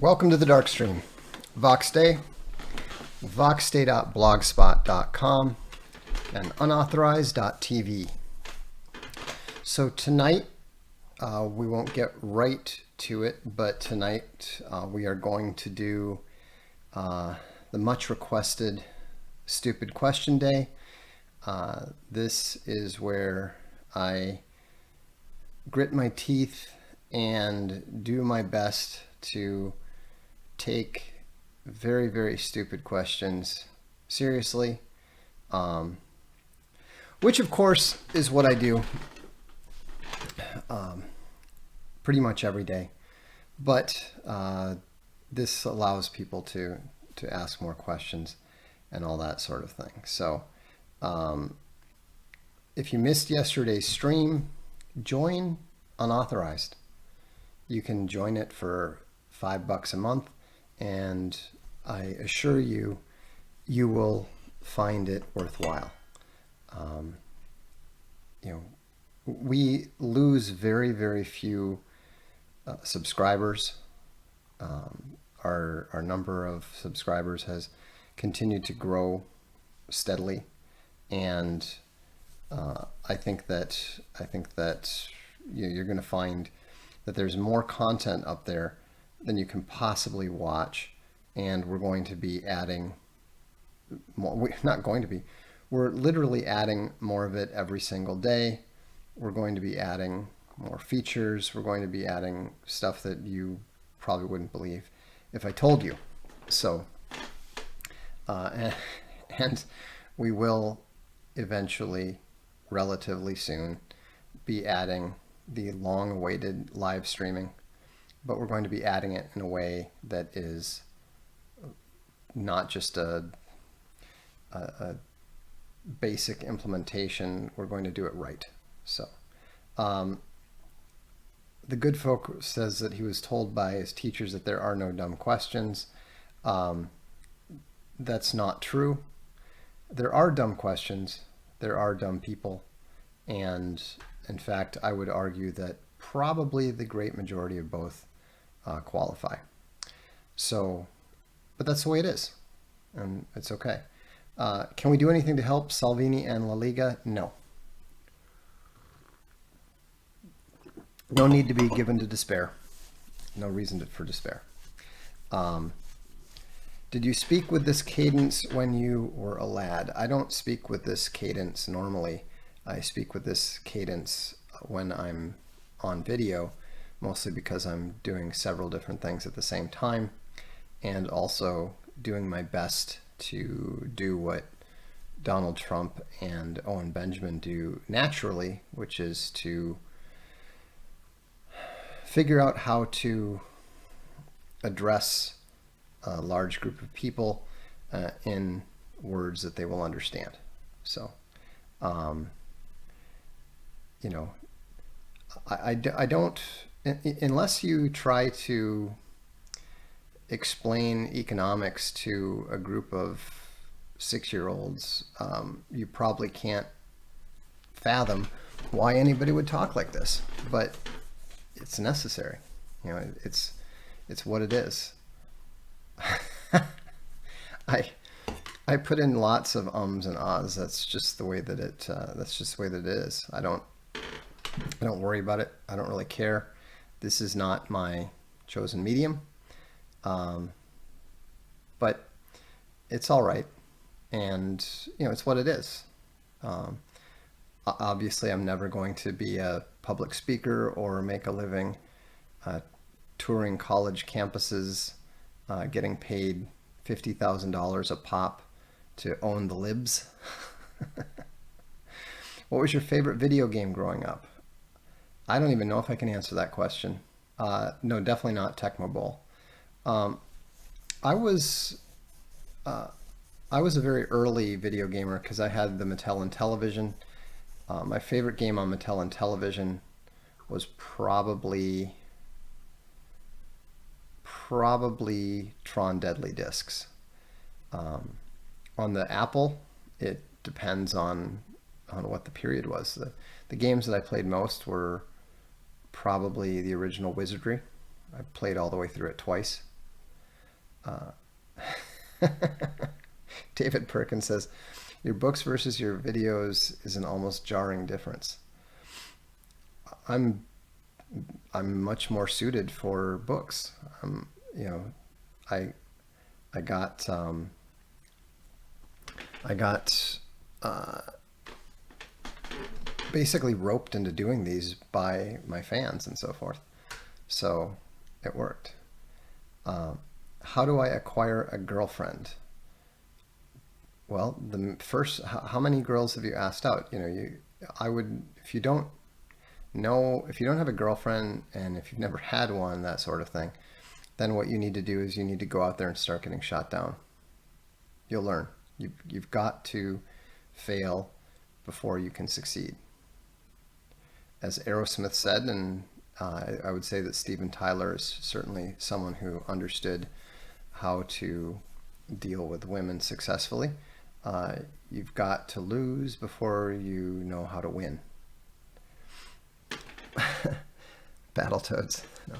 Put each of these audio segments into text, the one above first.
Welcome to the Darkstream. Voxday, voxday.blogspot.com, and unauthorized.tv. So tonight, we won't get right to it, but tonight we are going to do the much requested Stupid Question Day. This is where I grit my teeth and do my best to take very, very stupid questions seriously, which of course is what I do pretty much every day. But this allows people to ask more questions and all that sort of thing. So if you missed yesterday's stream, join Unauthorized. You can join it for $5 a month, and I assure you, you will find it worthwhile. We lose very, very few subscribers. Our number of subscribers has continued to grow steadily, and I think that you're going to find that there's more content up there than you can possibly watch, and we're going to be adding more. We're literally adding more of it every single day. We're going to be adding more features. We're going to be adding stuff that you probably wouldn't believe if I told you. So, and we will eventually, relatively soon, be adding the long-awaited live streaming, but we're going to be adding it in a way that is not just a basic implementation. We're going to do it right. So the good folk says that he was told by his teachers that there are no dumb questions. That's not true. There are dumb questions. There are dumb people. And in fact, I would argue that probably the great majority of both qualify. So, but that's the way it is, and it's okay. Can we do anything to help Salvini and La Liga? No. No need to be given to despair. No reason for despair. Did you speak with this cadence when you were a lad? I don't speak with this cadence normally. I speak with this cadence when I'm on video, mostly because I'm doing several different things at the same time, and also doing my best to do what Donald Trump and Owen Benjamin do naturally, which is to figure out how to address a large group of people in words that they will understand. So, I don't, unless you try to explain economics to a group of 6-year-olds, you probably can't fathom why anybody would talk like this, but it's necessary. It's what it is. I put in lots of ums and ahs. That's just the way that it is. I don't worry about it. I don't really care. This is not my chosen medium. But it's all right. And, it's what it is. Obviously, I'm never going to be a public speaker or make a living touring college campuses, getting paid $50,000 a pop to own the libs. What was your favorite video game growing up? I don't even know if I can answer that question. No, definitely not Tecmo Bowl. I was a very early video gamer because I had the Mattel Intellivision. My favorite game on Mattel Intellivision was probably Tron Deadly Discs. On the Apple, it depends on what the period was. The games that I played most were probably the original Wizardry. I played all the way through it twice. David Perkins says, your books versus your videos is an almost jarring difference. I'm much more suited for books. You know, I got basically roped into doing these by my fans and so forth. So it worked. How do I acquire a girlfriend? Well, the first, how many girls have you asked out? You know, I would, if you don't have a girlfriend and if you've never had one, that sort of thing, then what you need to do is you need to go out there and start getting shot down. You'll learn. You've got to fail before you can succeed. As Aerosmith said, and I would say that Steven Tyler is certainly someone who understood how to deal with women successfully. You've got to lose before you know how to win. Battletoads. No.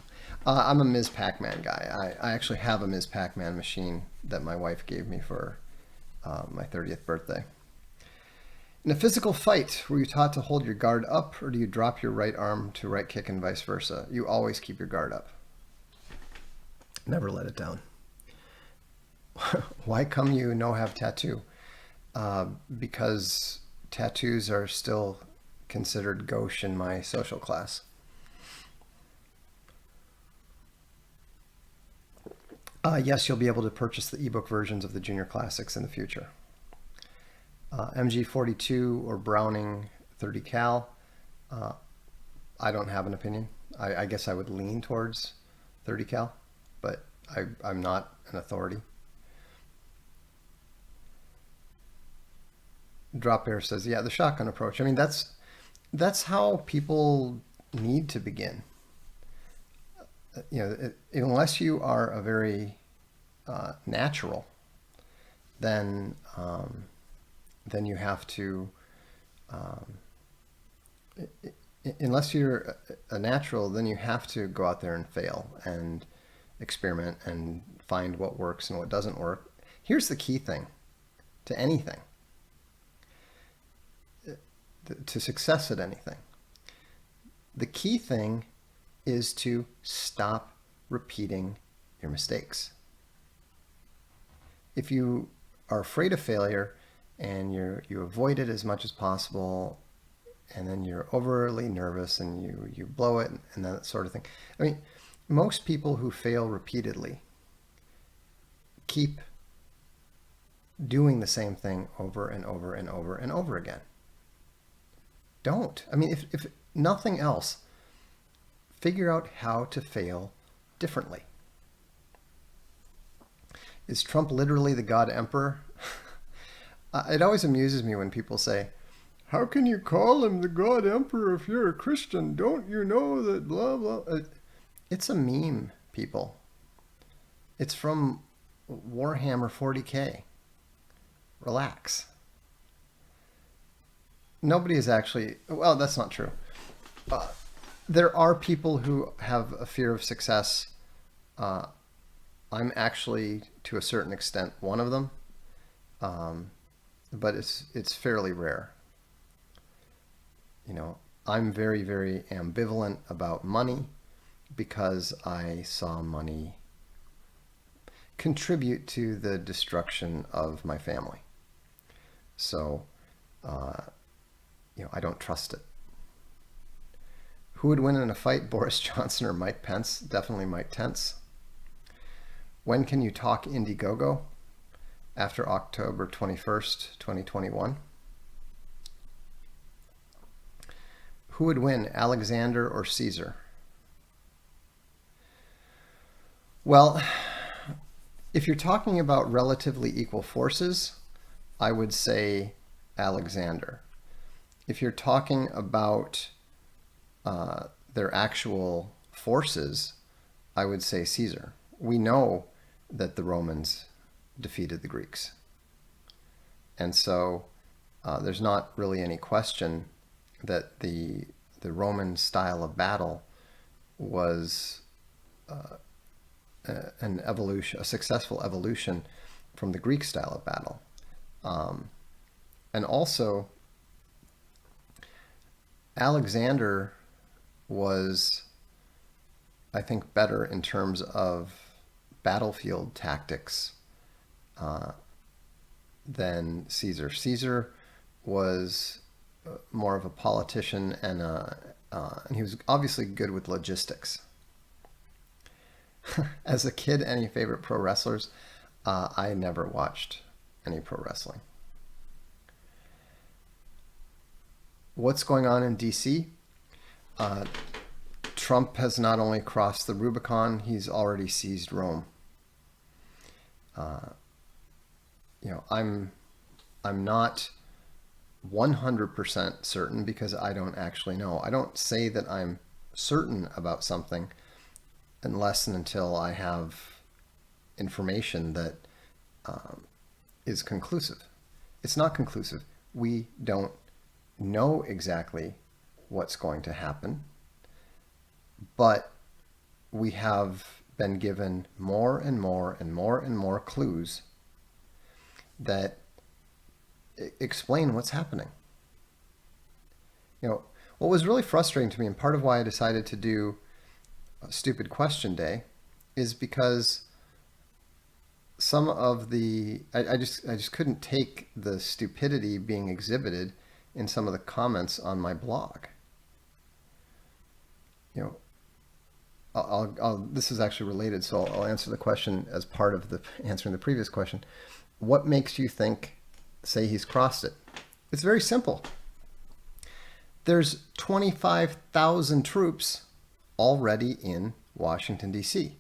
I'm a Ms. Pac-Man guy. I actually have a Ms. Pac-Man machine that my wife gave me for my 30th birthday. In a physical fight, were you taught to hold your guard up, or do you drop your right arm to right kick and vice versa? You always keep your guard up. Never let it down. Why come you no have tattoo? Because tattoos are still considered gauche in my social class. Yes, you'll be able to purchase the ebook versions of the Junior Classics in the future. MG42 or Browning 30 cal. I don't have an opinion. I guess I would lean towards 30 cal, but I'm not an authority. Drop Air says, yeah, the shotgun approach. I mean, that's how people need to begin. You know, unless you are a very natural, then you have to. Unless you're a natural, then you have to go out there and fail and experiment and find what works and what doesn't work. Here's the key thing to anything, to success at anything. The key thing is to stop repeating your mistakes. If you are afraid of failure and you avoid it as much as possible, and then you're overly nervous and you blow it and that sort of thing. I mean, most people who fail repeatedly keep doing the same thing over and over and over and over again. Don't. I mean, if nothing else, figure out how to fail differently. Is Trump literally the God Emperor? It always amuses me when people say, how can you call him the God Emperor if you're a Christian? Don't you know that blah, blah. It's a meme, people. It's from Warhammer 40K. Relax. Nobody is actually, well, that's not true. There are people who have a fear of success. I'm actually, to a certain extent, one of them. But it's fairly rare. You know, I'm very, very ambivalent about money because I saw money contribute to the destruction of my family. So, you know, I don't trust it. Who would win in a fight, Boris Johnson or Mike Pence? Definitely Mike Pence. When can you talk Indiegogo? After October 21st, 2021. Who would win, Alexander or Caesar? Well, if you're talking about relatively equal forces, I would say Alexander. If you're talking about their actual forces, I would say Caesar. We know that the Romans defeated the Greeks. And so there's not really any question that the Roman style of battle was an evolution, a successful evolution from the Greek style of battle. And also, Alexander was, I think, better in terms of battlefield tactics than Caesar. Caesar was more of a politician, and he was obviously good with logistics. As a kid, any favorite pro wrestlers? I never watched any pro wrestling. What's going on in DC? Trump has not only crossed the Rubicon, he's already seized Rome. I'm not 100% certain because I don't actually know. I don't say that I'm certain about something unless and until I have information that is conclusive. It's not conclusive. We don't know exactly what's going to happen, but we have been given more and more and more and more clues that explain what's happening. What was really frustrating to me, and part of why I decided to do a stupid question day, is because some of the I just couldn't take the stupidity being exhibited in some of the comments on my blog. This is actually related, so I'll answer the question as part of the answering the previous question. What makes you say he's crossed it? It's very simple. There's 25,000 troops already in Washington, D.C.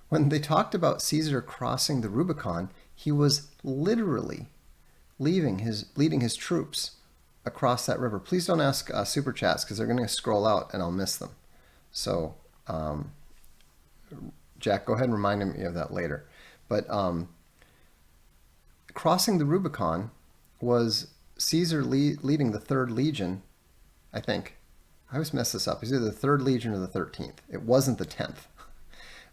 When they talked about Caesar crossing the Rubicon, he was literally leading his troops across that river. Please don't ask super chats because they're going to scroll out and I'll miss them. So, Jack, go ahead and remind me of that later. But crossing the Rubicon was Caesar leading the 3rd Legion, I think. I always mess this up. It was either the 3rd Legion or the 13th. It wasn't the 10th.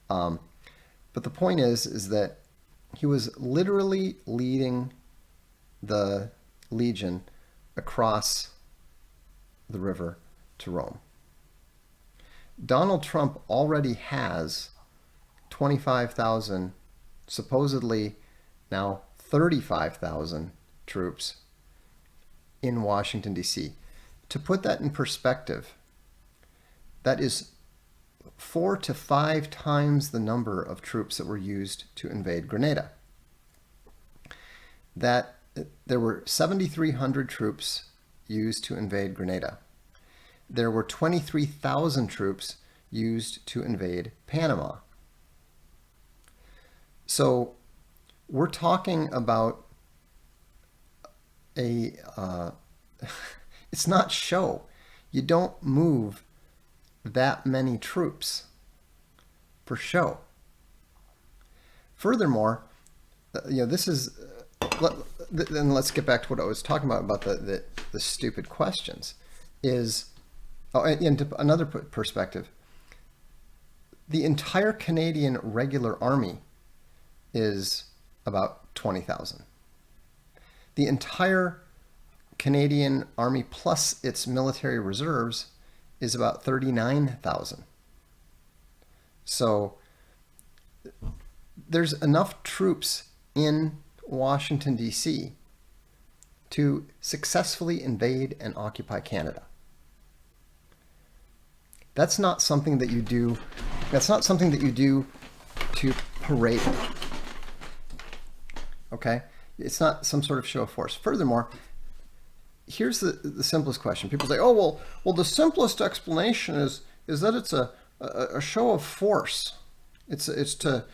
But the point is that he was literally leading the Legion across the river to Rome. Donald Trump already has 25,000, supposedly now 35,000 troops in Washington, D.C. To put that in perspective, that is 4 to 5 times the number of troops that were used to invade Grenada. That there were 7,300 troops used to invade Grenada. There were 23,000 troops used to invade Panama. So we're talking about it's not show. You don't move that many troops for show. Furthermore, this is, then let's get back to what I was talking about the stupid questions. And another perspective, the entire Canadian regular army is about 20,000. The entire Canadian army plus its military reserves is about 39,000. So there's enough troops in Washington, D.C. to successfully invade and occupy Canada. That's not something that you do. That's not something that you do to parade. Okay? It's not some sort of show of force. Furthermore, here's the simplest question. People say, "Oh, well, the simplest explanation is that it's a show of force. It's to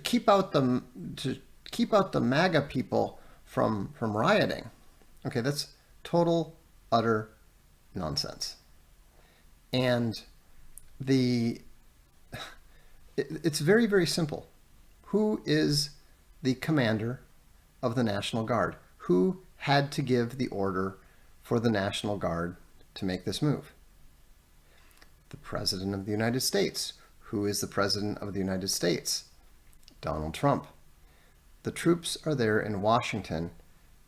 keep out the MAGA people from rioting." Okay, that's total utter nonsense. And it's very, very simple. Who is the commander of the National Guard? Who had to give the order for the National Guard to make this move? The President of the United States. Who is the President of the United States? Donald Trump. The troops are there in Washington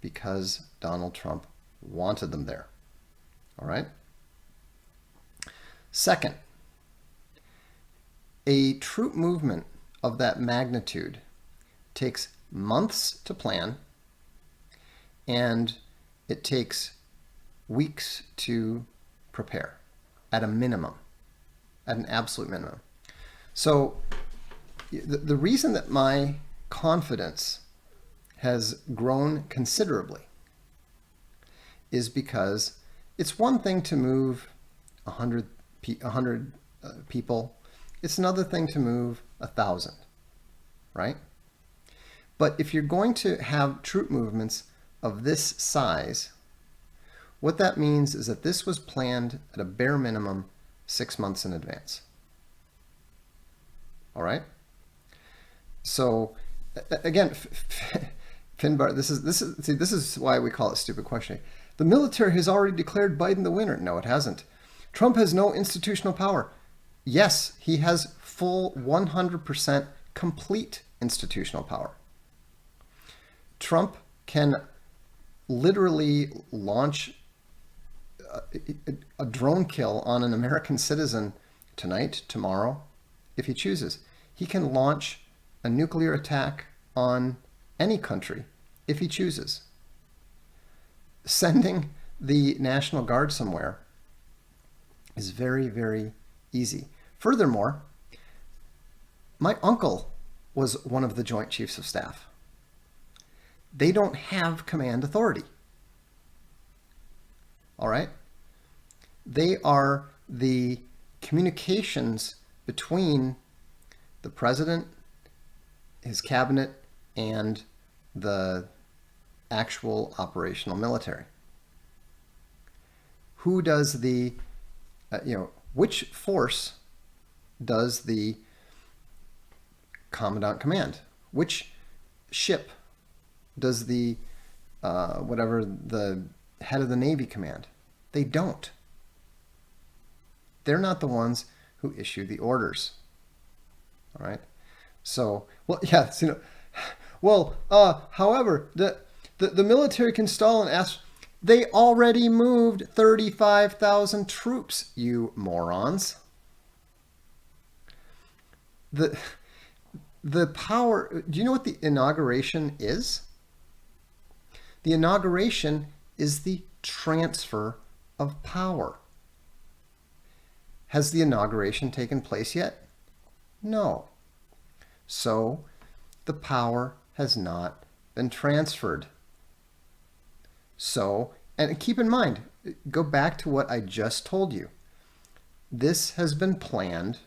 because Donald Trump wanted them there. All right? Second, a troop movement of that magnitude takes months to plan, and it takes weeks to prepare at a minimum, at an absolute minimum. So the reason that my confidence has grown considerably is because it's one thing to move 100 people. It's another thing to move 1,000, right? But if you're going to have troop movements of this size, what that means is that this was planned at a bare minimum 6 months in advance. All right? So again, Finbar, this is why we call it stupid questioning. The military has already declared Biden the winner. No, it hasn't. Trump has no institutional power. Yes, he has full 100% complete institutional power. Trump can literally launch a drone kill on an American citizen tonight, tomorrow, if he chooses. He can launch a nuclear attack on any country if he chooses. Sending the National Guard somewhere is very, very easy. Furthermore, my uncle was one of the Joint Chiefs of Staff. They don't have command authority. All right? They are the communications between the president, his cabinet, and the actual operational military. Who does the, which force does the commandant command? Which ship does the, the head of the Navy command? They don't. They're not the ones who issue the orders. All right? So, however, the military can stall and ask. They already moved 35,000 troops, you morons. The power, do you know what the inauguration is? The inauguration is the transfer of power. Has the inauguration taken place yet? No. So the power has not been transferred. So, and keep in mind, go back to what I just told you. This has been planned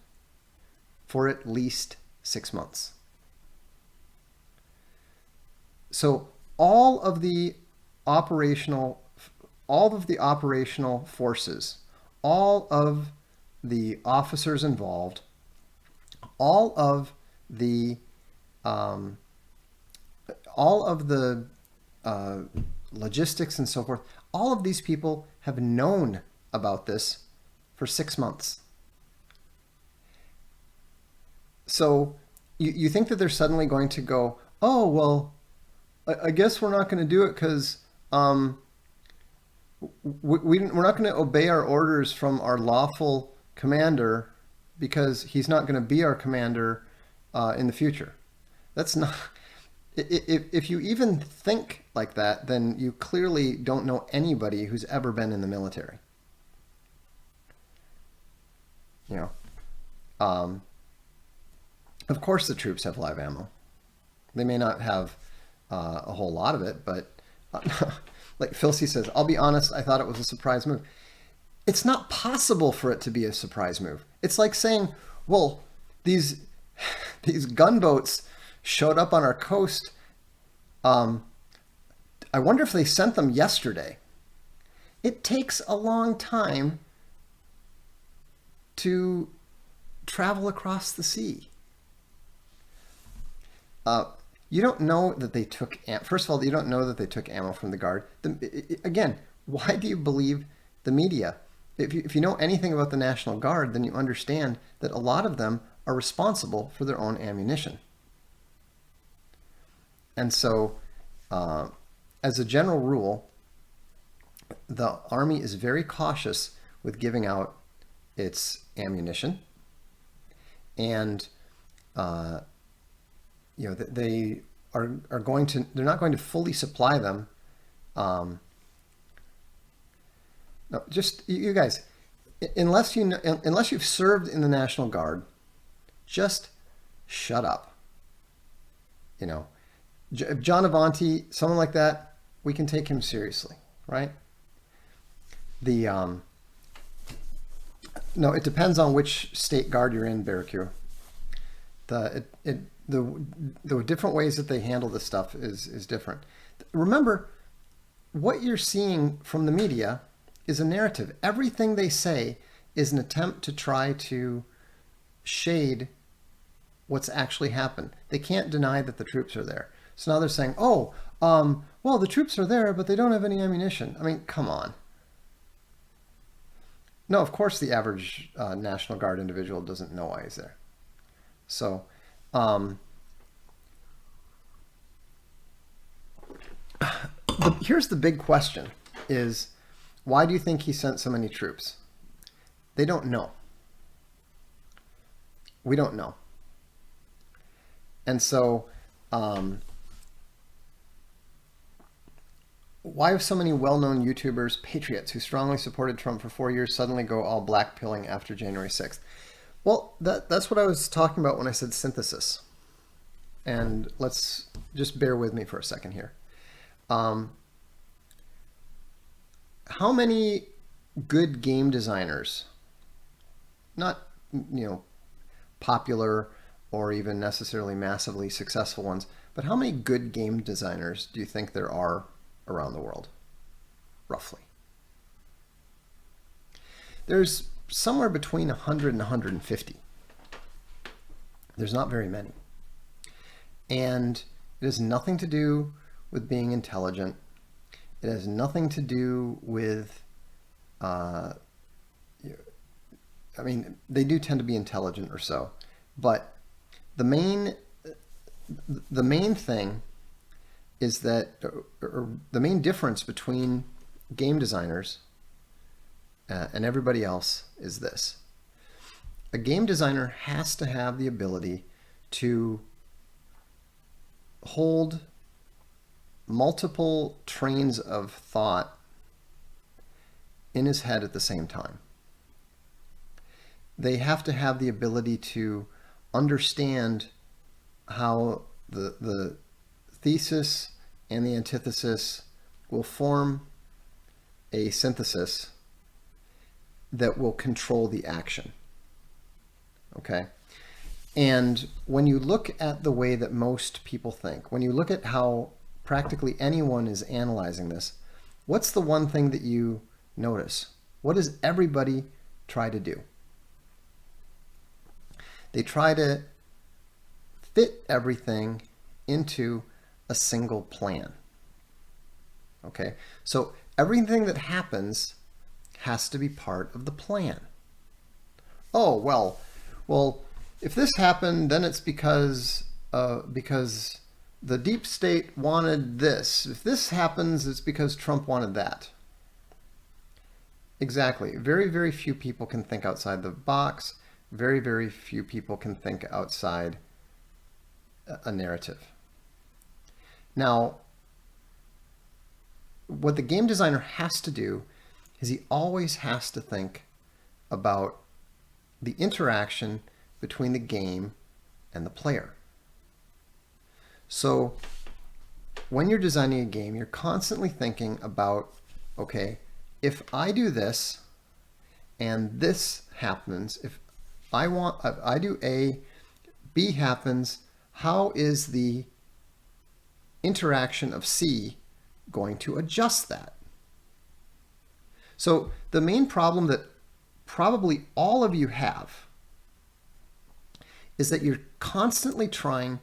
for at least 6 months. So all of the operational forces, all of the officers involved, all of the logistics and so forth, all of these people have known about this for 6 months. So you think that they're suddenly going to go, oh, well, I guess we're not going to do it because we're not going to obey our orders from our lawful commander because he's not going to be our commander in the future. That's not... If you even think like that, then you clearly don't know anybody who's ever been in the military. Of course the troops have live ammo. They may not have a whole lot of it, but like Phil C says, I'll be honest, I thought it was a surprise move. It's not possible for it to be a surprise move. It's like saying, well, these gunboats showed up on our coast. I wonder if they sent them yesterday. It takes a long time to travel across the sea. You don't know that they took, first of all, you don't know that they took ammo from the Guard. Again, why do you believe the media? If you know anything about the National Guard, then you understand that a lot of them are responsible for their own ammunition. And so, as a general rule, the Army is very cautious with giving out its ammunition, and they are going to, they're not going to fully supply them. No, just you guys, unless you've served in the National Guard, just shut up. John Avanti, someone like that, we can take him seriously, right? No, it depends on which state guard you're in, Barracu. The different ways that they handle this stuff is different. Remember, what you're seeing from the media is a narrative. Everything they say is an attempt to try to shade what's actually happened. They can't deny that the troops are there. So now they're saying, oh, well, the troops are there, but they don't have any ammunition. I mean, come on. No, of course the average National Guard individual doesn't know why he's there. So, here's the big question is, why do you think he sent so many troops? They don't know. We don't know. And so, why have so many well-known YouTubers, patriots who strongly supported Trump for 4 years, suddenly go all blackpilling after January 6th? Well, that's what I was talking about when I said synthesis. And let's just bear with me for a second here. How many good game designers, not popular or even necessarily massively successful ones, but how many good game designers do you think there are around the world, roughly? There's somewhere between 100 and 150. There's not very many. And it has nothing to do with being intelligent. It has nothing to do with, I mean, they do tend to be intelligent or so, but the main thing is that, or the main difference between game designers and everybody else is this. A game designer has to have the ability to hold multiple trains of thought in his head at the same time. They have to have the ability to understand how the thesis and the antithesis will form a synthesis that will control the action. Okay? And when you look at the way that most people think, when you look at how practically anyone is analyzing this, what's the one thing that you notice? What does everybody try to do? They try to fit everything into a single plan. Okay? So everything that happens has to be part of the plan. Oh, well, if this happened, then it's because the deep state wanted this. If this happens, it's because Trump wanted that. Exactly. Very, very few people can think outside the box. Very, very few people can think outside a narrative. Now, what the game designer has to do is he always has to think about the interaction between the game and the player. So when you're designing a game, you're constantly thinking about, okay, if I do this and this happens, if I do A, B happens, how is the interaction of C going to adjust that? So the main problem that probably all of you have is that you're constantly trying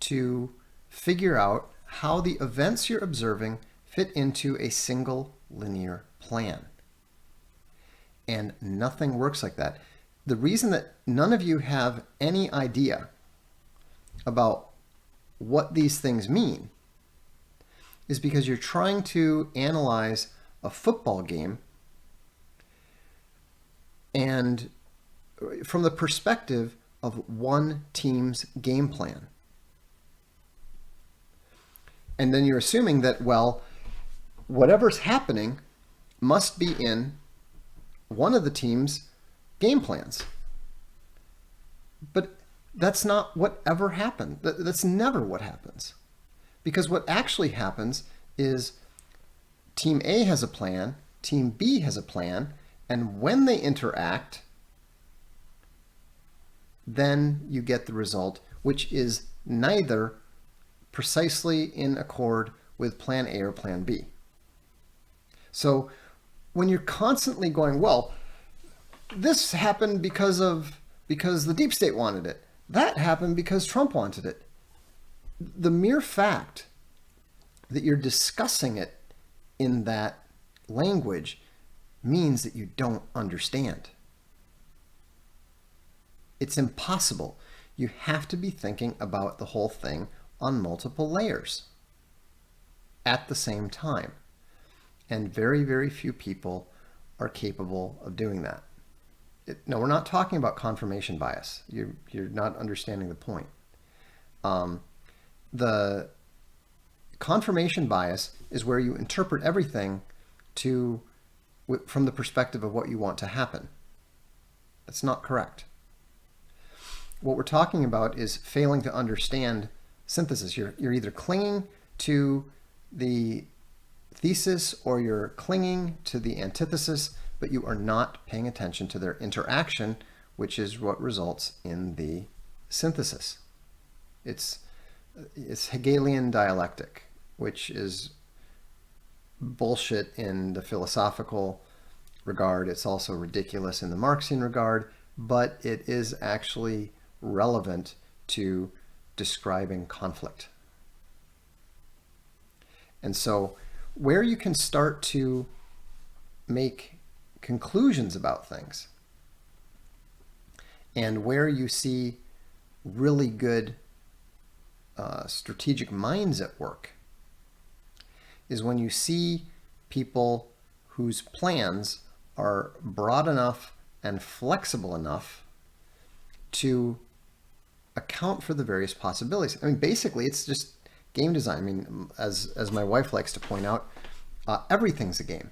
to figure out how the events you're observing fit into a single linear plan. And nothing works like that. the reason that none of you have any idea about what these things mean is because you're trying to analyze a football game and from the perspective of one team's game plan. And then you're assuming that, well, whatever's happening must be in one of the team's game plans. But that's not what ever happened. That's never what happens. Because what actually happens is Team A has a plan, Team B has a plan, and when they interact, then you get the result, which is neither precisely in accord with plan A or plan B. So when you're constantly going, well, this happened because the deep state wanted it. That happened because Trump wanted it. The mere fact that you're discussing it in that language means that you don't understand. It's impossible. You have to be thinking about the whole thing on multiple layers at the same time. And very, very few people are capable of doing that. No, we're not talking about confirmation bias. You're not understanding the point. The confirmation bias is where you interpret everything from the perspective of what you want to happen. That's not correct. What we're talking about is failing to understand synthesis. You're either clinging to the thesis or you're clinging to the antithesis, but you are not paying attention to their interaction, which is what results in the synthesis. It's Hegelian dialectic, which is bullshit in the philosophical regard. It's also ridiculous in the Marxian regard, but it is actually relevant to describing conflict. And so where you can start to make conclusions about things and where you see really good strategic minds at work is when you see people whose plans are broad enough and flexible enough to account for the various possibilities. I mean, basically, it's just game design. I mean, as my wife likes to point out, everything's a game.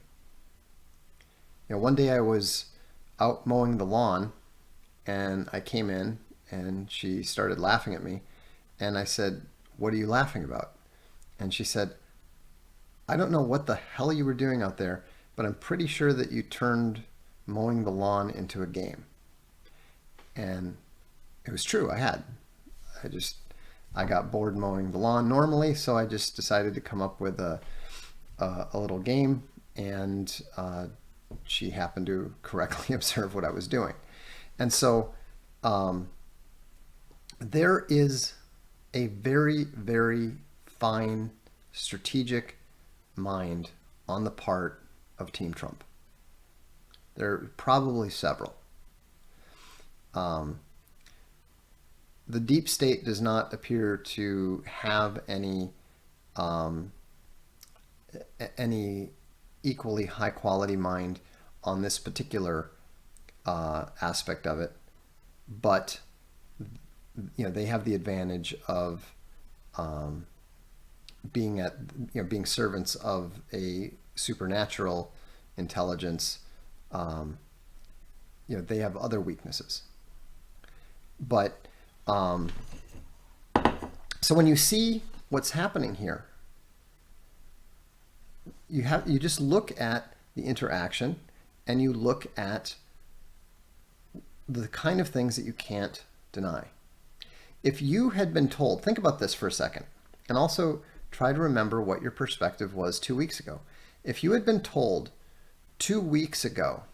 You know, one day I was out mowing the lawn and I came in and she started laughing at me. And I said, "What are you laughing about?" And she said, "I don't know what the hell you were doing out there, but I'm pretty sure that you turned mowing the lawn into a game." And it was true, I had. I got bored mowing the lawn normally, so I just decided to come up with a little game, and she happened to correctly observe what I was doing. And so there is a very, very fine strategic mind on the part of Team Trump. There are probably several. The deep state does not appear to have any equally high quality mind on this particular aspect of it, but they have the advantage of being servants of a supernatural intelligence. They have other weaknesses, but so when you see what's happening here, you just look at the interaction and you look at the kind of things that you can't deny. If you had been told, think about this for a second, and also try to remember what your perspective was 2 weeks ago. If you had been told 2 weeks ago,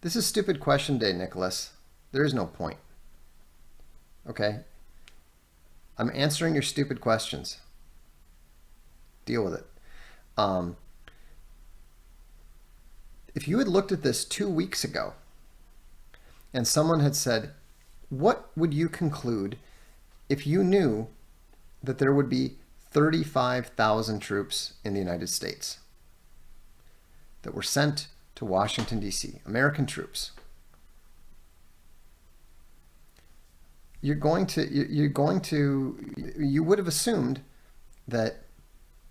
"This is stupid question day, Nicholas. There is no point." Okay? I'm answering your stupid questions. Deal with it. If you had looked at this 2 weeks ago, and someone had said, what would you conclude if you knew that there would be 35,000 troops in the United States that were sent to Washington, D.C., American troops? You would have assumed that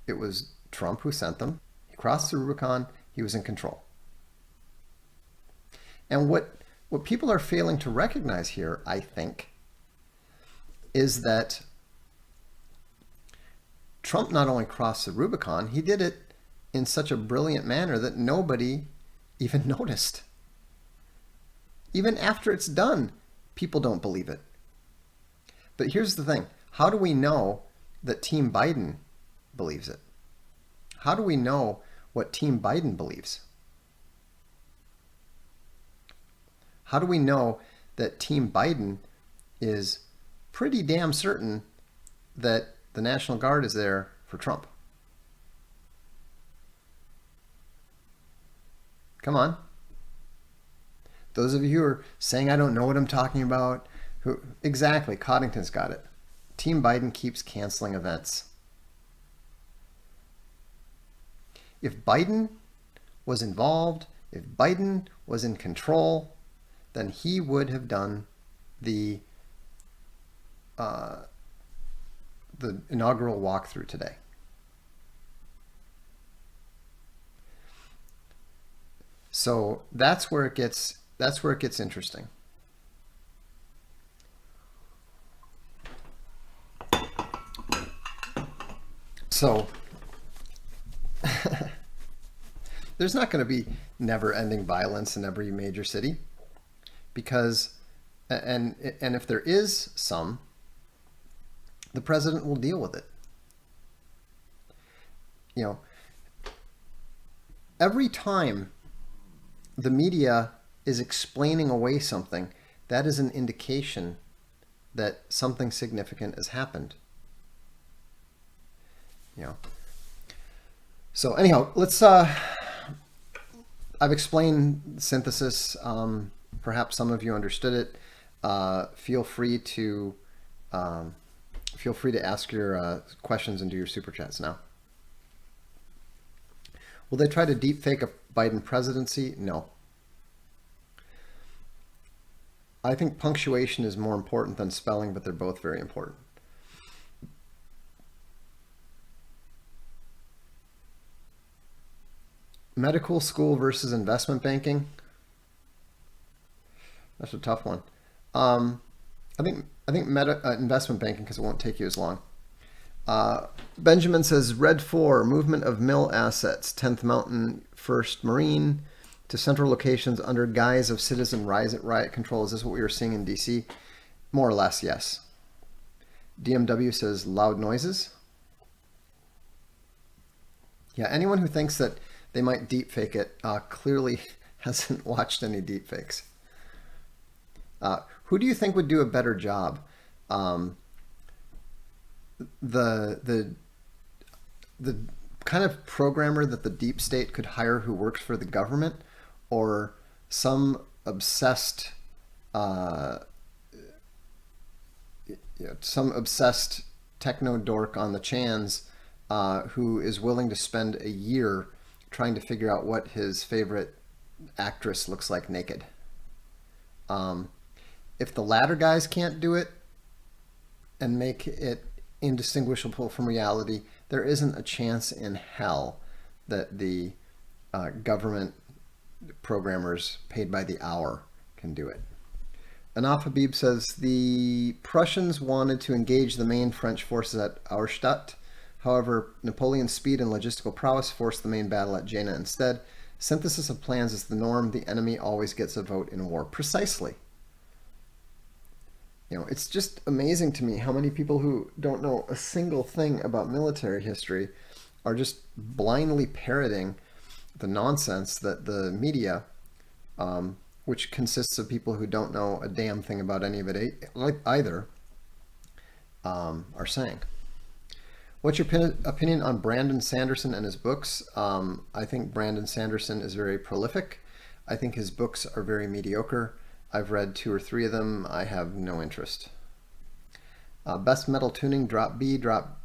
it was Trump who sent them. He crossed the Rubicon. He was in control. And what people are failing to recognize here, I think, is that Trump not only crossed the Rubicon, he did it in such a brilliant manner that nobody even noticed. Even after it's done, people don't believe it. But here's the thing. How do we know that Team Biden believes it? How do we know what Team Biden believes? How do we know that Team Biden is pretty damn certain that the National Guard is there for Trump? Come on. Those of you who are saying I don't know what I'm talking about, exactly, Coddington's got it. Team Biden keeps canceling events. If Biden was involved, if Biden was in control, then he would have done the inaugural walkthrough today. So that's where it gets interesting. So there's not going to be never-ending violence in every major city, because and if there is some, the president will deal with it. You know, every time the media is explaining away something, that is an indication that something significant has happened. You know. So anyhow, let's I've explained synthesis. Perhaps some of you understood it. Feel free to ask your questions and do your super chats now. Will they try to deepfake a Biden presidency? No. I think punctuation is more important than spelling, but they're both very important. Medical school versus investment banking. That's a tough one. I think investment banking, because it won't take you as long. Benjamin says, Red 4, movement of mill assets, 10th Mountain 1st Marine to central locations under guise of citizen riot control. Is this what we were seeing in DC? More or less, yes. DMW says, loud noises. Yeah, anyone who thinks that they might deepfake it clearly hasn't watched any deepfakes. Who do you think would do a better job? The kind of programmer that the deep state could hire who works for the government, or some obsessed techno dork on the chans who is willing to spend a year trying to figure out what his favorite actress looks like naked. If the latter guys can't do it and make it indistinguishable from reality, there isn't a chance in hell that the government programmers paid by the hour can do it. Anaf Habib says, the Prussians wanted to engage the main French forces at Auerstadt. However, Napoleon's speed and logistical prowess forced the main battle at Jena instead. Synthesis of plans is the norm. The enemy always gets a vote in war. Precisely. You know, it's just amazing to me how many people who don't know a single thing about military history are just blindly parroting the nonsense that the media, which consists of people who don't know a damn thing about any of it either, are saying. What's your opinion on Brandon Sanderson and his books? I think Brandon Sanderson is very prolific. I think his books are very mediocre. I've read 2 or 3 of them. I have no interest. Best metal tuning, drop B, drop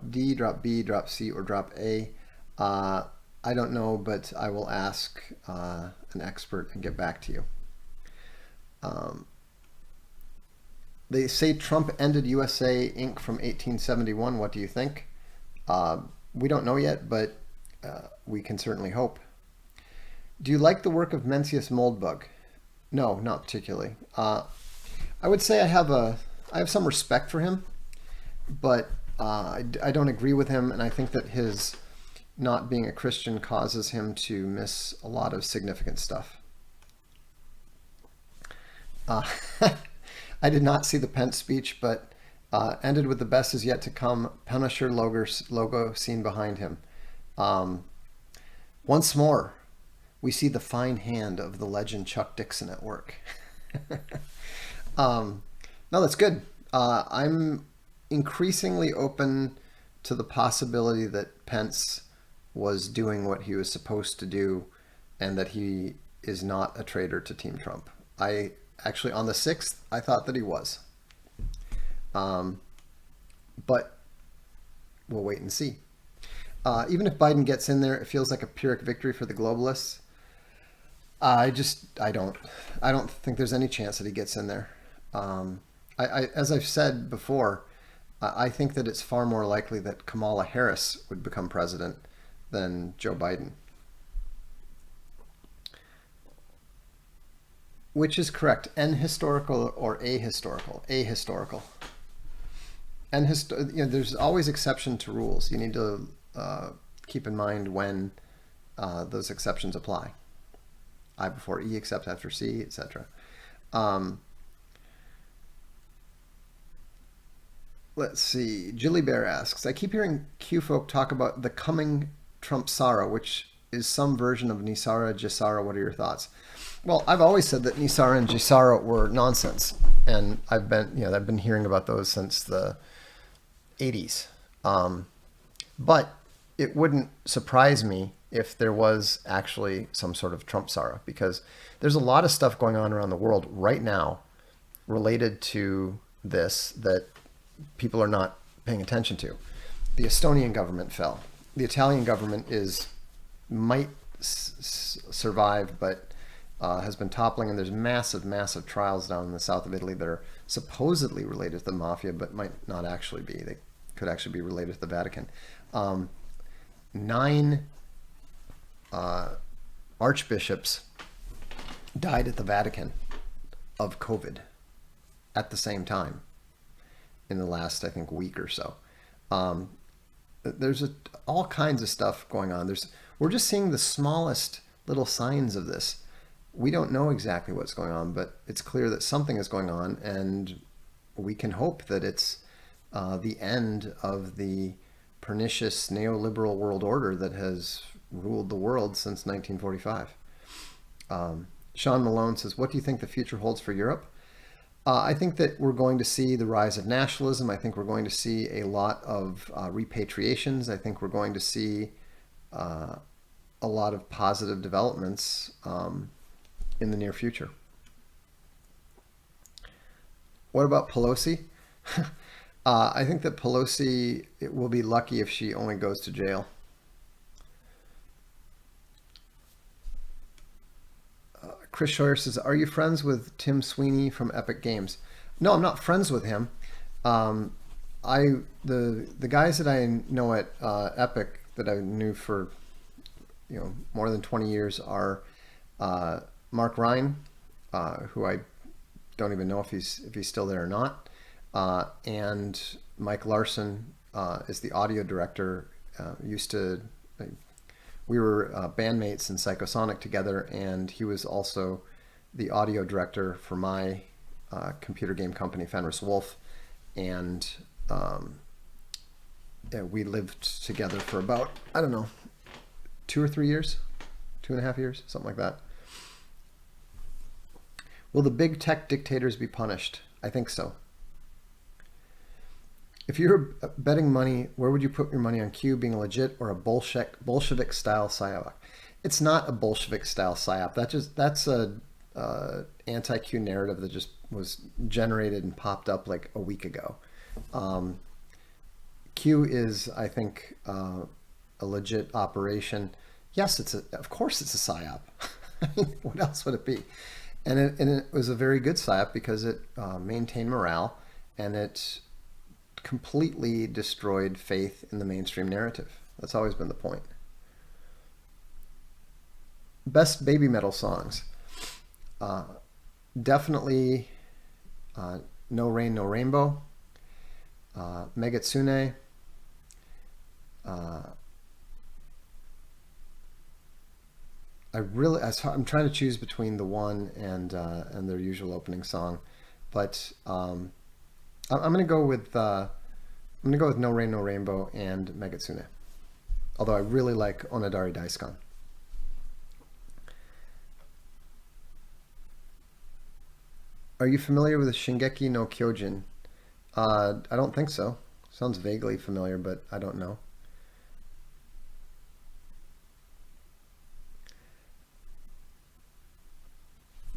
D, drop B, drop C, or drop A. I don't know, but I will ask an expert and get back to you. They say Trump ended USA Inc. from 1871. What do you think? We don't know yet, but we can certainly hope. Do you like the work of Mencius Moldbug? No, not particularly. I would say I have some respect for him, but I don't agree with him, and I think that his not being a Christian causes him to miss a lot of significant stuff. I did not see the Pence speech, but ended with the best is yet to come. Punisher logo seen behind him. Once more, we see the fine hand of the legend Chuck Dixon at work. No, that's good. I'm increasingly open to the possibility that Pence was doing what he was supposed to do and that he is not a traitor to Team Trump. I actually, on the 6th, I thought that he was. But we'll wait and see. Even if Biden gets in there, it feels like a Pyrrhic victory for the globalists. I don't think there's any chance that he gets in there. As I've said before, I think that it's far more likely that Kamala Harris would become president than Joe Biden. Which is correct? N historical or ahistorical? Ahistorical. There's always exception to rules. You need to keep in mind when those exceptions apply. I before E, except after C, etc. Let's see. Jilly Bear asks, I keep hearing Q folk talk about the coming Trump Sara, which is some version of Nisara Jisara. What are your thoughts? Well, I've always said that Nisara and Jisara were nonsense, and I've been hearing about those since the 80s. But it wouldn't surprise me if there was actually some sort of Trump Sara, because there's a lot of stuff going on around the world right now related to this that people are not paying attention to. The Estonian government fell. The Italian government might survive, but has been toppling, and there's massive trials down in the south of Italy that are supposedly related to the mafia, but might not actually be. They could actually be related to the Vatican. 9 archbishops died at the Vatican of COVID at the same time in the last, I think, week or so. There's all kinds of stuff going on. We're just seeing the smallest little signs of this. We don't know exactly what's going on, but it's clear that something is going on, and we can hope that it's the end of the pernicious neoliberal world order that has ruled the world since 1945. Sean Malone says, what do you think the future holds for Europe? I think that we're going to see the rise of nationalism. I think we're going to see a lot of repatriations. I think we're going to see a lot of positive developments in the near future. What about Pelosi? I think that Pelosi will be lucky if she only goes to jail. Chris Scheuer says, are you friends with Tim Sweeney from Epic Games? No, I'm not friends with him. The guys that I know at Epic that I knew for more than 20 years are Mark Ryan, who I don't even know if he's still there or not, and Mike Larson is the audio director. We were bandmates in Psychosonic together, and he was also the audio director for my computer game company, Fenris Wolf. And we lived together for about, 2 or 3 years, 2.5 years, something like that. Will the big tech dictators be punished? I think so. If you're betting money, where would you put your money on Q being legit or a Bolshevik style psyop? It's not a Bolshevik style psyop. That's a anti-Q narrative that just was generated and popped up like a week ago. Q is, I think, a legit operation. Yes, of course it's a psyop. I mean, what else would it be? And it was a very good psyop because it maintained morale and it completely destroyed faith in the mainstream narrative. That's always been the point. Best baby metal songs. Definitely No Rain, No Rainbow. Megitsune. I'm trying to choose between the one and their usual opening song, but I'm gonna go with No Rain, No Rainbow and Megitsune. Although I really like Onodari Daisukan. Are you familiar with Shingeki no Kyojin? I don't think so. Sounds vaguely familiar, but I don't know.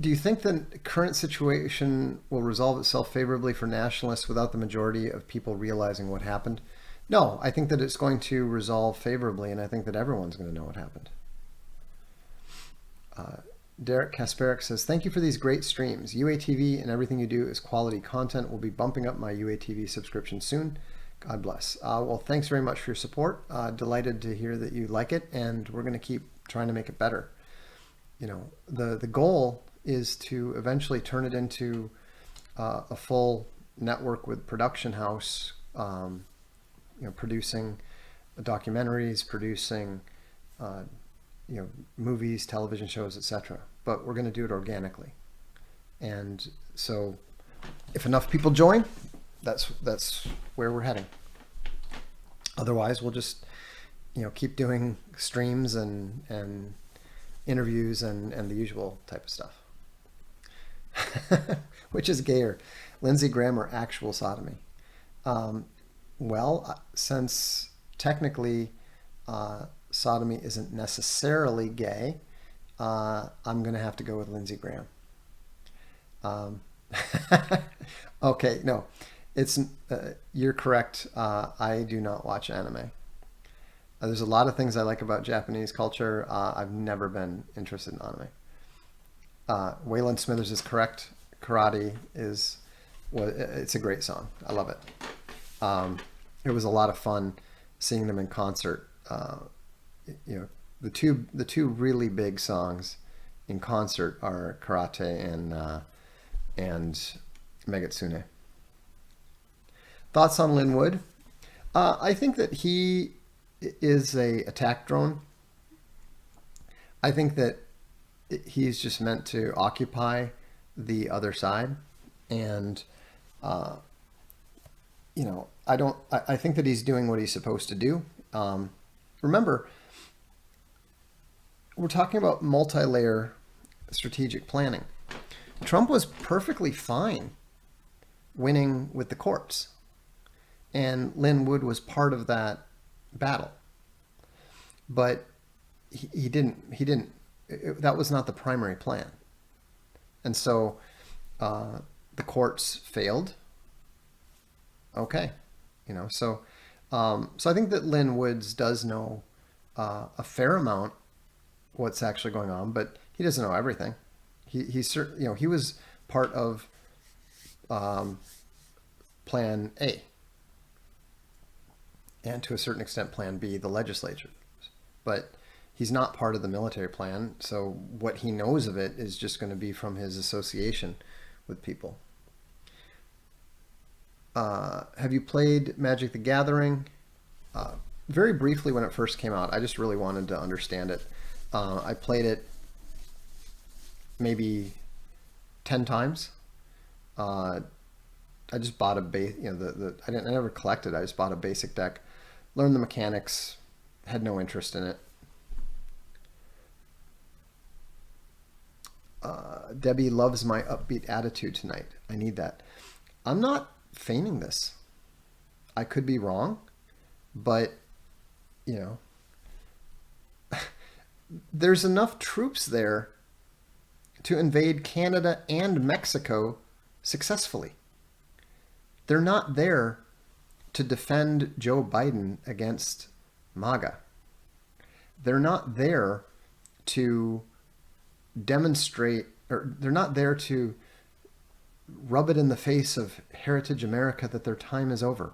Do you think the current situation will resolve itself favorably for nationalists without the majority of people realizing what happened? No, I think that it's going to resolve favorably, and I think that everyone's going to know what happened. Derek Kasparik says, thank you for these great streams. UATV and everything you do is quality content. We'll be bumping up my UATV subscription soon. God bless. Well, thanks very much for your support. Delighted to hear that you like it, and we're going to keep trying to make it better. You know, the goal is to eventually turn it into a full network with production house, producing documentaries, producing movies, television shows, etc. But we're going to do it organically. And so if enough people join, that's where we're heading. Otherwise, we'll just keep doing streams and interviews and the usual type of stuff. Which is gayer, Lindsey Graham or actual sodomy? Well, since technically sodomy isn't necessarily gay, I'm going to have to go with Lindsey Graham. Okay, no, it's you're correct. I do not watch anime. There's a lot of things I like about Japanese culture. I've never been interested in anime. Waylon Smithers is correct. Karate it's a great song. I love it. It was a lot of fun seeing them in concert. The two really big songs in concert are Karate and Megitsune. Thoughts on Lin Wood? I think that he is a attack drone. I think that he's just meant to occupy the other side, and I think that he's doing what he's supposed to do. Remember, we're talking about multi-layer strategic planning. Trump was perfectly fine winning with the courts, and Lin Wood was part of that battle, but he didn't. That was not the primary plan. And so the courts failed. Okay. So I think that Lin Woods does know a fair amount what's actually going on, but he doesn't know everything. He was part of Plan A, and to a certain extent Plan B, the legislature. But he's not part of the military plan, so what he knows of it is just going to be from his association with people. Have you played Magic the Gathering? Very briefly when it first came out. I just really wanted to understand it. I played it maybe 10 times. I just bought a base. I never collected. I just bought a basic deck, learned the mechanics, had no interest in it. Debbie loves my upbeat attitude tonight. I need that. I'm not feigning this. I could be wrong, but there's enough troops there to invade Canada and Mexico successfully. They're not there to defend Joe Biden against MAGA. They're not there to demonstrate, or they're not there to rub it in the face of Heritage America that their time is over.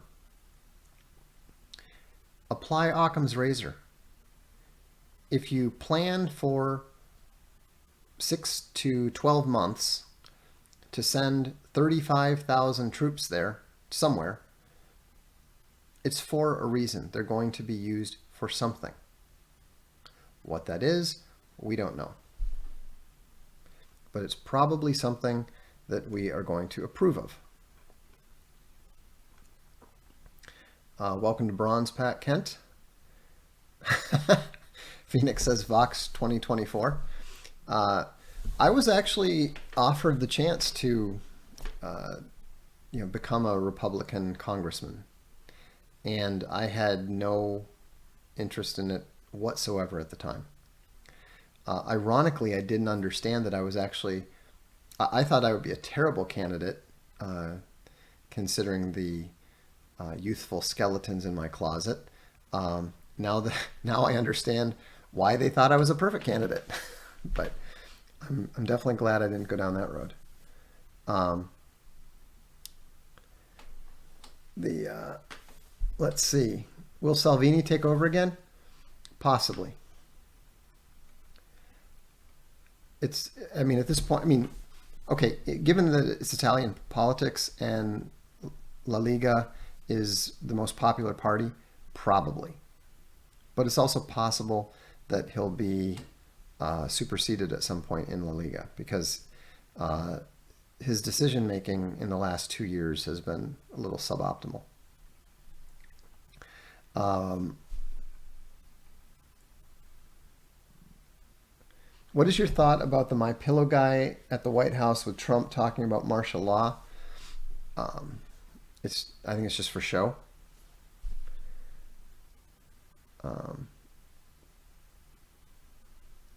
Apply Occam's razor. If you plan for 6 to 12 months to send 35,000 troops there somewhere, it's for a reason. They're going to be used for something. What that is, we don't know. But it's probably something that we are going to approve of. Welcome to Bronze, Pat Kent. Phoenix says Vox 2024. I was actually offered the chance to become a Republican congressman, and I had no interest in it whatsoever at the time. Ironically, I didn't understand that I was actually, I thought I would be a terrible candidate, considering the youthful skeletons in my closet. Now I understand why they thought I was a perfect candidate. But I'm definitely glad I didn't go down that road. Let's see. Will Salvini take over again? Possibly. At this point, okay, given that it's Italian politics and La Liga is the most popular party, probably. But it's also possible that he'll be superseded at some point in La Liga, because his decision making in the last 2 years has been a little suboptimal. What is your thought about the My Pillow guy at the White House with Trump talking about martial law? I think it's just for show.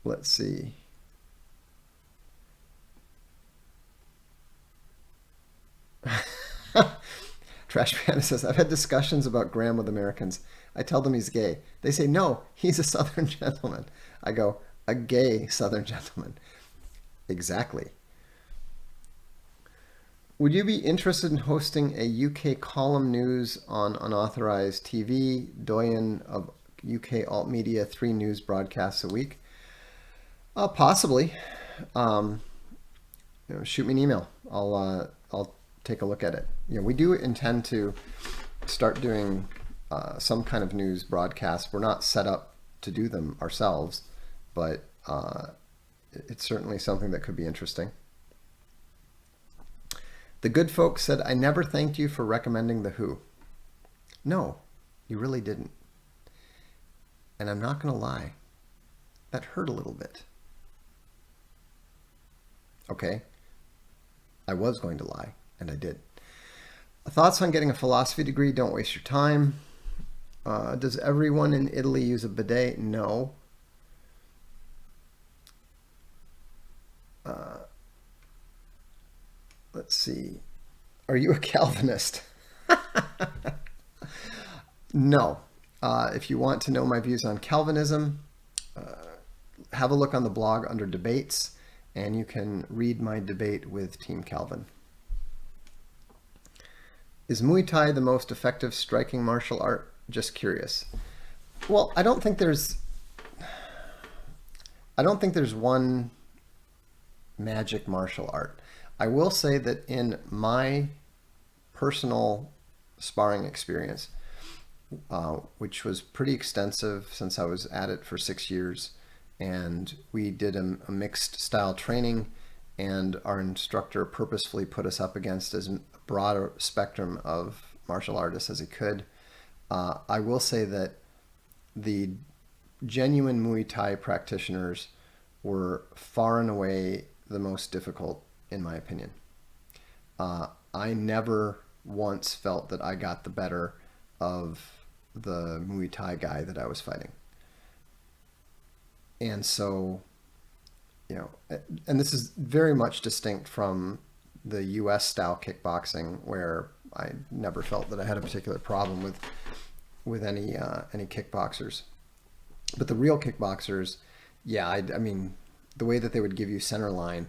Let's see. Trash Panda says, I've had discussions about Graham with Americans. I tell them he's gay. They say, no, he's a Southern gentleman. I go, a gay Southern gentleman. Exactly. Would you be interested in hosting a UK column news on unauthorized TV, doyen of UK alt media, 3 news broadcasts a week? Possibly. Shoot me an email. I'll take a look at it. We do intend to start doing some kind of news broadcast. We're not set up to do them ourselves, but it's certainly something that could be interesting. The good folks said, I never thanked you for recommending The Who. No, you really didn't. And I'm not going to lie. That hurt a little bit. Okay. I was going to lie, and I did. Thoughts on getting a philosophy degree? Don't waste your time. Does everyone in Italy use a bidet? No. Let's see. Are you a Calvinist? No. If you want to know my views on Calvinism, have a look on the blog under debates, and you can read my debate with Team Calvin. Is Muay Thai the most effective striking martial art? Just curious. Well, I don't think there's one magic martial art. I will say that in my personal sparring experience, which was pretty extensive since I was at it for 6 years, and we did a mixed style training, and our instructor purposefully put us up against as broad a spectrum of martial artists as he could. I will say that the genuine Muay Thai practitioners were far and away the most difficult, in my opinion. I never once felt that I got the better of the Muay Thai guy that I was fighting. And so you know, and this is very much distinct from the U.S. style kickboxing, where I never felt that I had a particular problem with any kickboxers. But the real kickboxers, yeah, I mean, the way that they would give you center line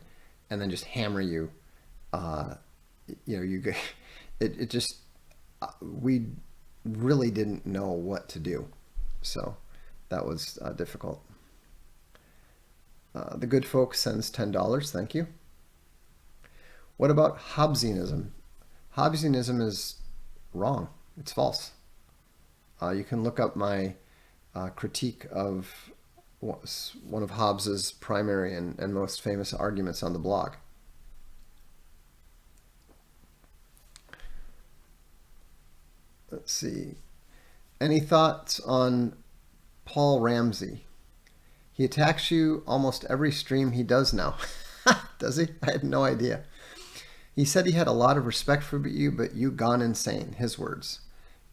and then just hammer you, you know, it just, we really didn't know what to do. So that was difficult. The good folk sends $10. Thank you. What about Hobbesianism? Hobbesianism is wrong. It's false. You can look up my critique of one of Hobbes's primary and most famous arguments on the blog. Let's see. Any thoughts on Paul Ramsey? He attacks you almost every stream he does now. Does he? I had no idea. He said he had a lot of respect for you, but you gone insane. His words.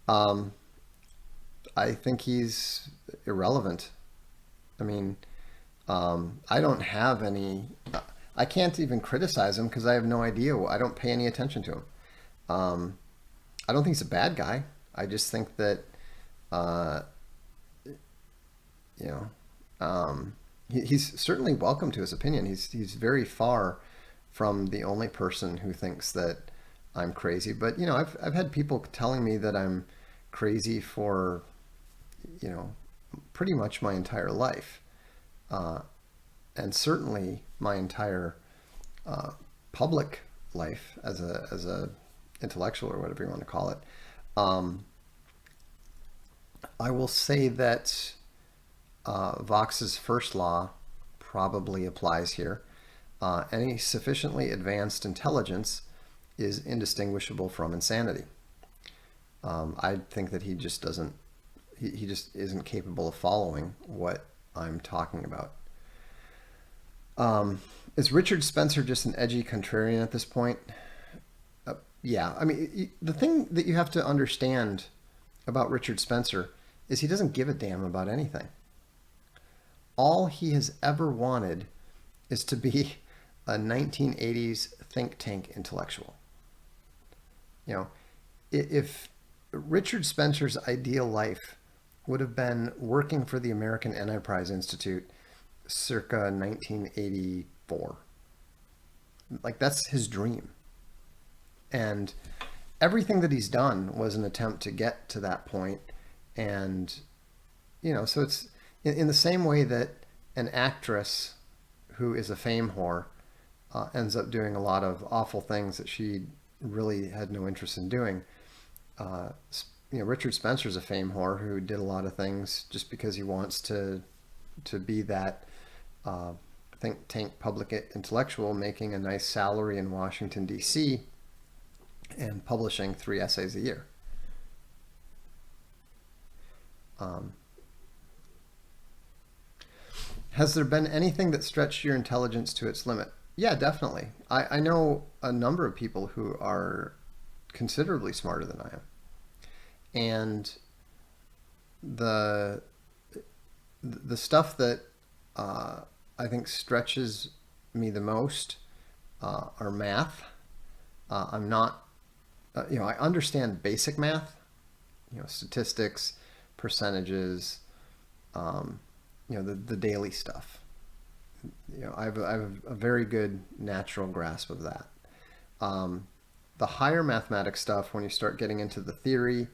I think he's irrelevant. I mean, I don't have any... I can't even criticize him because I have no idea. I don't pay any attention to him. I don't think he's a bad guy. I just think that, you know, he's certainly welcome to his opinion. He's very far from the only person who thinks that I'm crazy. But, you know, I've had people telling me that I'm crazy for, you know, pretty much my entire life. And certainly my entire public life as a intellectual, or whatever you want to call it. I will say that Vox's first law probably applies here. Any sufficiently advanced intelligence is indistinguishable from insanity. I think that he just doesn't, he just isn't capable of following what I'm talking about. Is Richard Spencer just an edgy contrarian at this point? Yeah, I mean, the thing that you have to understand about Richard Spencer is he doesn't give a damn about anything. All he has ever wanted is to be a 1980s think tank intellectual. You know, if Richard Spencer's ideal life would have been working for the American Enterprise Institute circa 1984, like that's his dream. And everything that he's done was an attempt to get to that point. And, you know, so it's in the same way that an actress who is a fame whore ends up doing a lot of awful things that she really had no interest in doing. You know, Richard Spencer's a fame whore who did a lot of things just because he wants to be that think tank public intellectual, making a nice salary in Washington, D.C., and publishing 3 essays a year. Has there been anything that stretched your intelligence to its limit? Yeah, definitely. I know a number of people who are considerably smarter than I am. And the stuff that I think stretches me the most are math. I'm not, you know, I understand basic math, you know, statistics, percentages, you know, the daily stuff. You know, I have a very good natural grasp of that. The higher mathematics stuff, when you start getting into the theory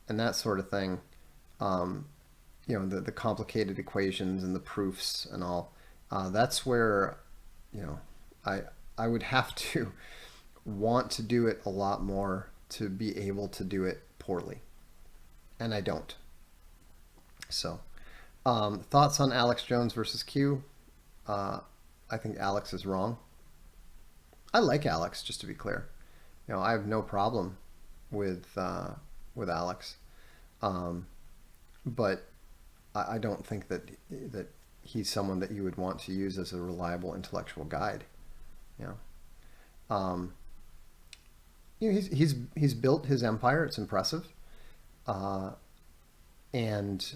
and that sort of thing, you know, the complicated equations and the proofs and all, that's where, you know, I would have to want to do it a lot more to be able to do it poorly. And I don't. So, thoughts on Alex Jones versus Q? I think Alex is wrong. I like Alex, just to be clear. You know, I have no problem with Alex, but I don't think that he's someone that you would want to use as a reliable intellectual guide. You know, he's built his empire. It's impressive, and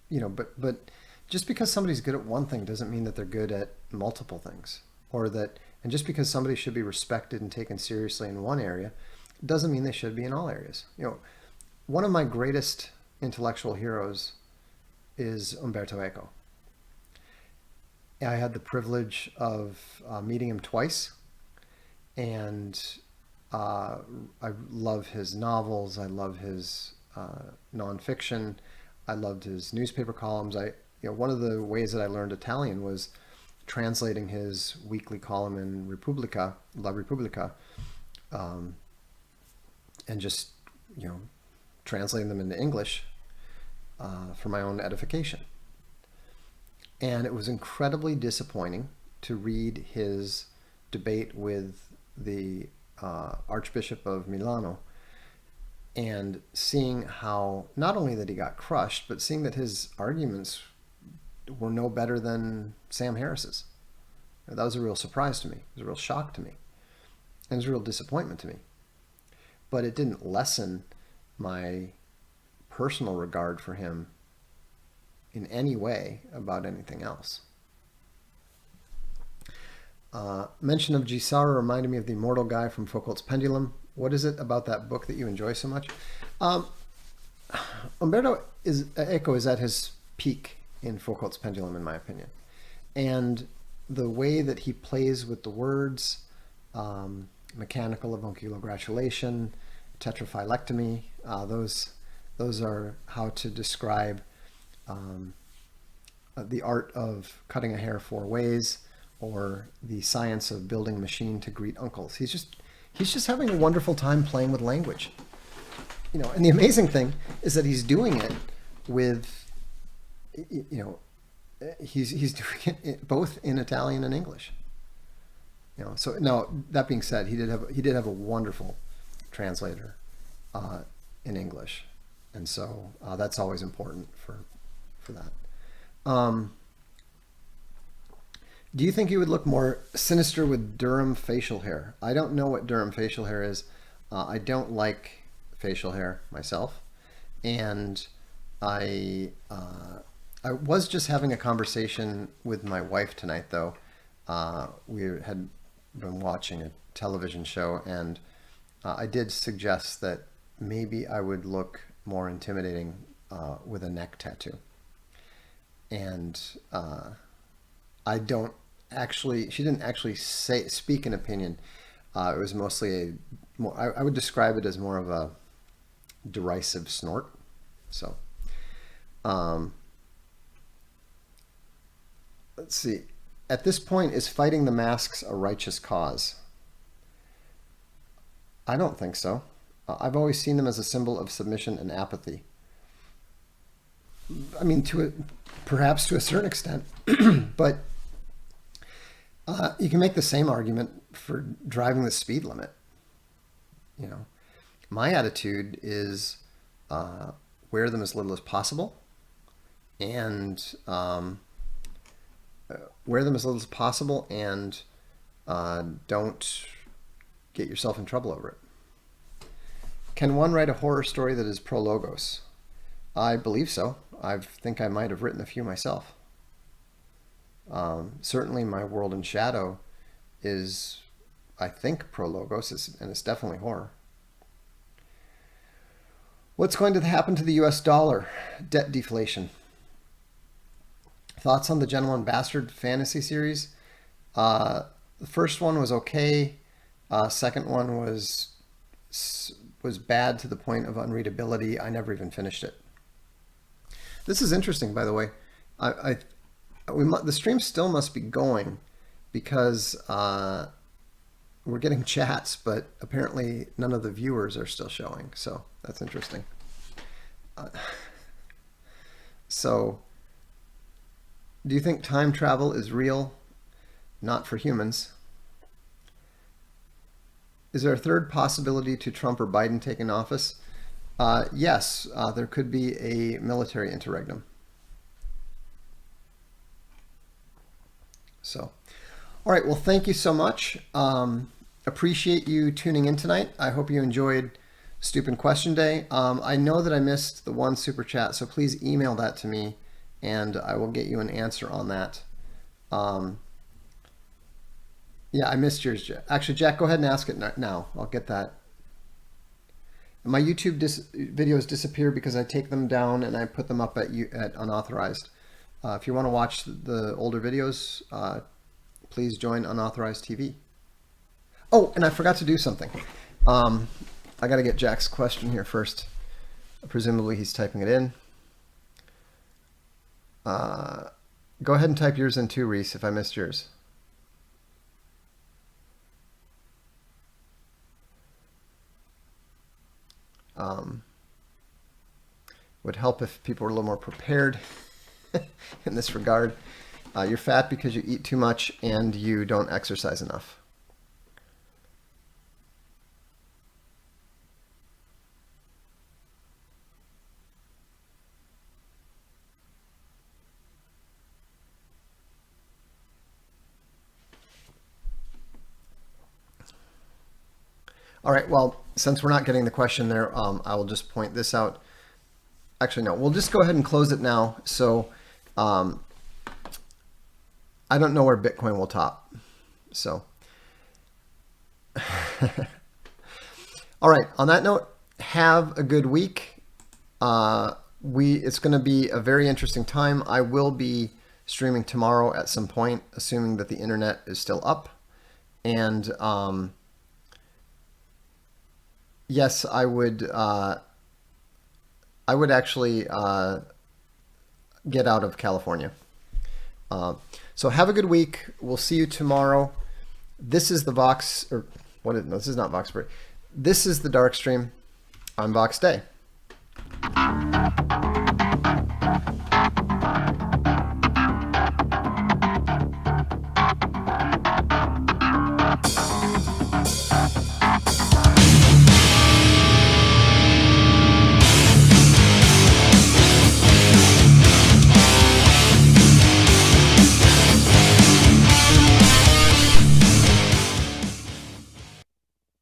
you know, but just because somebody's good at one thing doesn't mean that they're good at multiple things, and just because somebody should be respected and taken seriously in one area doesn't mean they should be in all areas. One of my greatest intellectual heroes is Umberto Eco. I had the privilege of meeting him twice, and I love his novels. I love his nonfiction. I loved his newspaper columns. One of the ways that I learned Italian was translating his weekly column in Repubblica, La Repubblica, and just translating them into English for my own edification. And it was incredibly disappointing to read his debate with the Archbishop of Milano, and seeing how not only that he got crushed, but seeing that his arguments were no better than Sam Harris's. That was a real surprise to me. It was a real shock to me. And it was a real disappointment to me. But it didn't lessen my personal regard for him in any way about anything else. Mention of Gisara reminded me of the immortal guy from Foucault's Pendulum. What is it about that book that you enjoy so much? Umberto Eco is at his peak in Foucault's Pendulum, in my opinion. And the way that he plays with the words, mechanical avuncular gratulation, tetraphylectomy, those are how to describe the art of cutting a hair 4 ways, or the science of building a machine to greet uncles. He's just having a wonderful time playing with language. And the amazing thing is that he's doing it with, he's doing it both in Italian and English. So now, that being said, he did have a wonderful translator in English, and so that's always important for that. Do you think you would look more sinister with Durham facial hair? I don't know what Durham facial hair is. I don't like facial hair myself, and I was just having a conversation with my wife tonight, though. We had been watching a television show, and I did suggest that maybe I would look more intimidating with a neck tattoo. And she didn't actually speak an opinion. It was mostly I would describe it as more of a derisive snort. So, let's see. At this point, is fighting the masks a righteous cause? I don't think so. I've always seen them as a symbol of submission and apathy. I mean, perhaps to a certain extent, but you can make the same argument for driving the speed limit. My attitude is wear them as little as possible, and don't get yourself in trouble over it. Can one write a horror story that is pro-logos? I believe so. I think I might have written a few myself. Certainly My World in Shadow is, I think, pro-logos, and it's definitely horror. What's going to happen to the US dollar? Debt deflation. Thoughts on the Gentleman Bastard fantasy series? The first one was okay. Second one was bad to the point of unreadability. I never even finished it. This is interesting, by the way. The stream still must be going because we're getting chats, but apparently none of the viewers are still showing. So that's interesting. So, do you think time travel is real? Not for humans. Is there a third possibility to Trump or Biden taking office? Yes, there could be a military interregnum. So, all right, well, thank you so much. Appreciate you tuning in tonight. I hope you enjoyed Stupid Question Day. I know that I missed the one super chat, so please email that to me and I will get you an answer on that. Yeah, I missed yours, Jack. Actually, Jack, go ahead and ask it now. I'll get that. My YouTube videos disappear because I take them down and I put them up at unauthorized. If you want to watch the older videos, please join Unauthorized TV. Oh, and I forgot to do something. I got to get Jack's question here first. Presumably he's typing it in. Go ahead and type yours in too, Reese, if I missed yours. Would help if people were a little more prepared in this regard. You're fat because you eat too much and you don't exercise enough. All right, well, since we're not getting the question there, I will just point this out. Actually, no, we'll just go ahead and close it now. So I don't know where Bitcoin will top. So, all right, on that note, have a good week. It's going to be a very interesting time. I will be streaming tomorrow at some point, assuming that the internet is still up. And yes, I would actually get out of California. So have a good week. We'll see you tomorrow. This is the Vox, or what? No, this is not Vox. This is the Darkstream on Vox Day.